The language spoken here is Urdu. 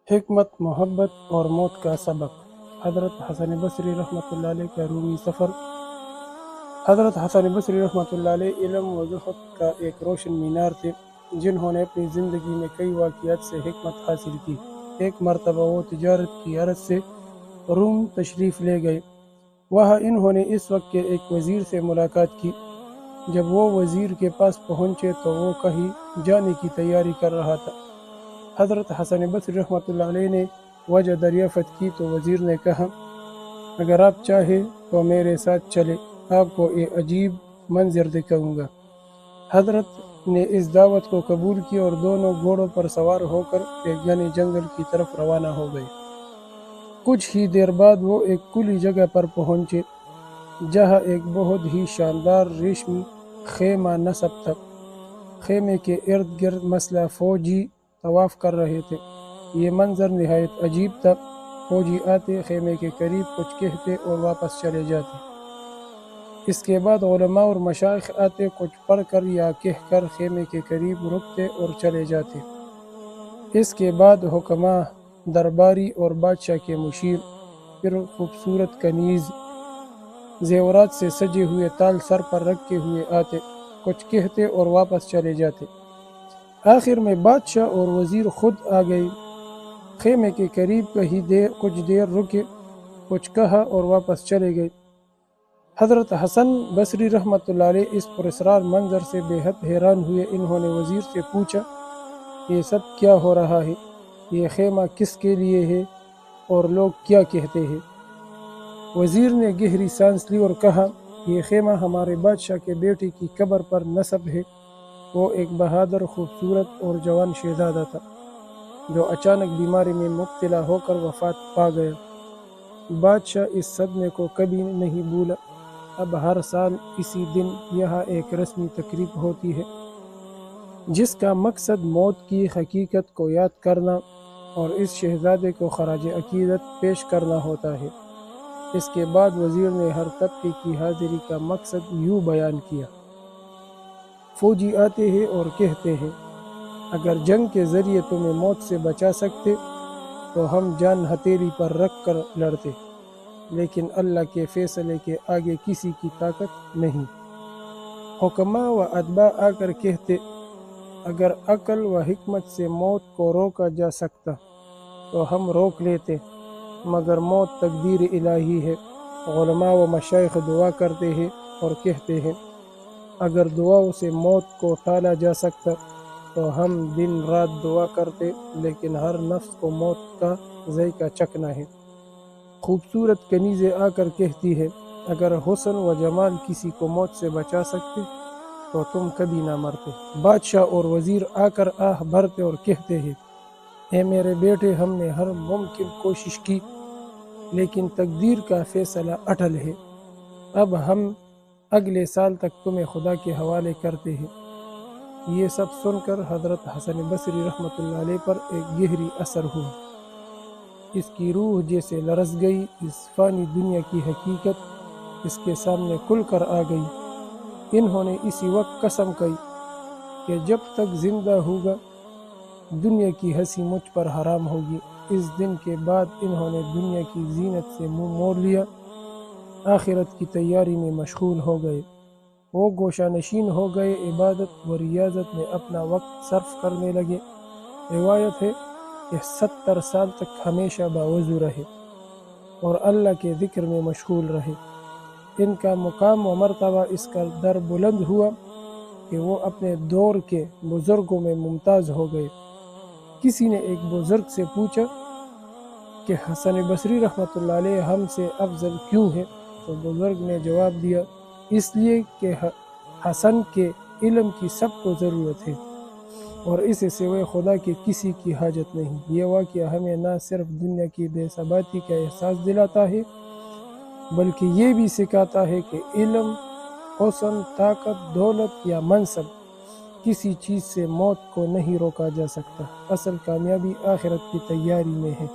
حکمت، محبت اور موت کا سبق۔ حضرت حسن بصری رحمۃ اللہ علیہ کا رومی سفر۔ حضرت حسن بصری رحمۃ اللہ علیہ علم و زہد کا ایک روشن مینار تھے، جنہوں نے اپنی زندگی میں کئی واقعات سے حکمت حاصل کی۔ ایک مرتبہ وہ تجارت کی غرض سے روم تشریف لے گئے۔ وہاں انہوں نے اس وقت کے ایک وزیر سے ملاقات کی۔ جب وہ وزیر کے پاس پہنچے تو وہ کہیں جانے کی تیاری کر رہا تھا۔ حضرت حسن بصری رحمۃ اللہ علیہ نے وجہ دریافت کی تو وزیر نے کہا، اگر آپ چاہیں تو میرے ساتھ چلے، آپ کو ایک عجیب منظر دکھاؤں گا۔ حضرت نے اس دعوت کو قبول کی اور دونوں گھوڑوں پر سوار ہو کر ایک گھنے جنگل کی طرف روانہ ہو گئے۔ کچھ ہی دیر بعد وہ ایک کھلی جگہ پر پہنچے، جہاں ایک بہت ہی شاندار ریشمی خیمہ نصب تھا۔ خیمے کے ارد گرد مسلح فوجی طواف کر رہے تھے۔ یہ منظر نہایت عجیب تھا۔ فوجی آتے، خیمے کے قریب کچھ کہتے اور واپس چلے جاتے۔ اس کے بعد علماء اور مشائخ آتے، کچھ پڑھ کر یا کہہ کر خیمے کے قریب رکتے اور چلے جاتے۔ اس کے بعد حکماء، درباری اور بادشاہ کے مشیر، پھر خوبصورت کنیز زیورات سے سجے ہوئے تال سر پر رکھے ہوئے آتے، کچھ کہتے اور واپس چلے جاتے۔ آخر میں بادشاہ اور وزیر خود آ گئے۔ خیمے کے قریب کچھ دیر رکے، کچھ کہا اور واپس چلے گئے۔ حضرت حسن بصری رحمۃ اللہ علیہ اس پراسرار منظر سے بے حد حیران ہوئے۔ انہوں نے وزیر سے پوچھا، یہ سب کیا ہو رہا ہے؟ یہ خیمہ کس کے لیے ہے اور لوگ کیا کہتے ہیں؟ وزیر نے گہری سانس لی اور کہا، یہ خیمہ ہمارے بادشاہ کے بیٹے کی قبر پر نصب ہے۔ وہ ایک بہادر، خوبصورت اور جوان شہزادہ تھا، جو اچانک بیماری میں مبتلا ہو کر وفات پا گیا۔ بادشاہ اس صدمے کو کبھی نہیں بھولا۔ اب ہر سال اسی دن یہاں ایک رسمی تقریب ہوتی ہے، جس کا مقصد موت کی حقیقت کو یاد کرنا اور اس شہزادے کو خراج عقیدت پیش کرنا ہوتا ہے۔ اس کے بعد وزیر نے ہر طبقے کی حاضری کا مقصد یوں بیان کیا۔ فوجی آتے ہیں اور کہتے ہیں، اگر جنگ کے ذریعے تمہیں موت سے بچا سکتے تو ہم جان ہتھیلی پر رکھ کر لڑتے، لیکن اللہ کے فیصلے کے آگے کسی کی طاقت نہیں۔ حکماء و اتباع آ کر کہتے، اگر عقل و حکمت سے موت کو روکا جا سکتا تو ہم روک لیتے، مگر موت تقدیر الہی ہے۔ علماء و مشائخ دعا کرتے ہیں اور کہتے ہیں، اگر دعاؤں سے موت کو ٹالا جا سکتا تو ہم دن رات دعا کرتے، لیکن ہر نفس کو موت کا ذائقہ چکھنا ہے۔ خوبصورت کنیزیں آ کر کہتی ہے، اگر حسن و جمال کسی کو موت سے بچا سکتے تو تم کبھی نہ مرتے۔ بادشاہ اور وزیر آ کر آہ بھرتے اور کہتے ہیں، اے میرے بیٹے، ہم نے ہر ممکن کوشش کی، لیکن تقدیر کا فیصلہ اٹل ہے۔ اب ہم اگلے سال تک تمہیں خدا کے حوالے کرتے ہیں۔ یہ سب سن کر حضرت حسن بصری رحمۃ اللہ علیہ پر ایک گہری اثر ہوا۔ اس کی روح جیسے لرز گئی۔ اس فانی دنیا کی حقیقت اس کے سامنے کھل کر آ گئی۔ انہوں نے اسی وقت قسم کھائی کہ جب تک زندہ ہوگا دنیا کی ہنسی مجھ پر حرام ہوگی۔ اس دن کے بعد انہوں نے دنیا کی زینت سے منہ موڑ لیا، آخرت کی تیاری میں مشغول ہو گئے۔ وہ گوشہ نشین ہو گئے، عبادت و ریاضت میں اپنا وقت صرف کرنے لگے۔ روایت ہے کہ 70 سال تک ہمیشہ باوضو رہے اور اللہ کے ذکر میں مشغول رہے۔ ان کا مقام و مرتبہ اس قدر بلند ہوا کہ وہ اپنے دور کے بزرگوں میں ممتاز ہو گئے۔ کسی نے ایک بزرگ سے پوچھا کہ حسن بصری رحمۃ اللہ علیہ ہم سے افضل کیوں ہے؟ تو بزرگ نے جواب دیا، اس لیے کہ حسن کے علم کی سب کو ضرورت ہے اور اسے سوائے خدا کے کسی کی حاجت نہیں۔ یہ واقعہ ہمیں نہ صرف دنیا کی بے ثباتی کا احساس دلاتا ہے، بلکہ یہ بھی سکھاتا ہے کہ علم، حسن، طاقت، دولت یا منصب کسی چیز سے موت کو نہیں روکا جا سکتا۔ اصل کامیابی آخرت کی تیاری میں ہے۔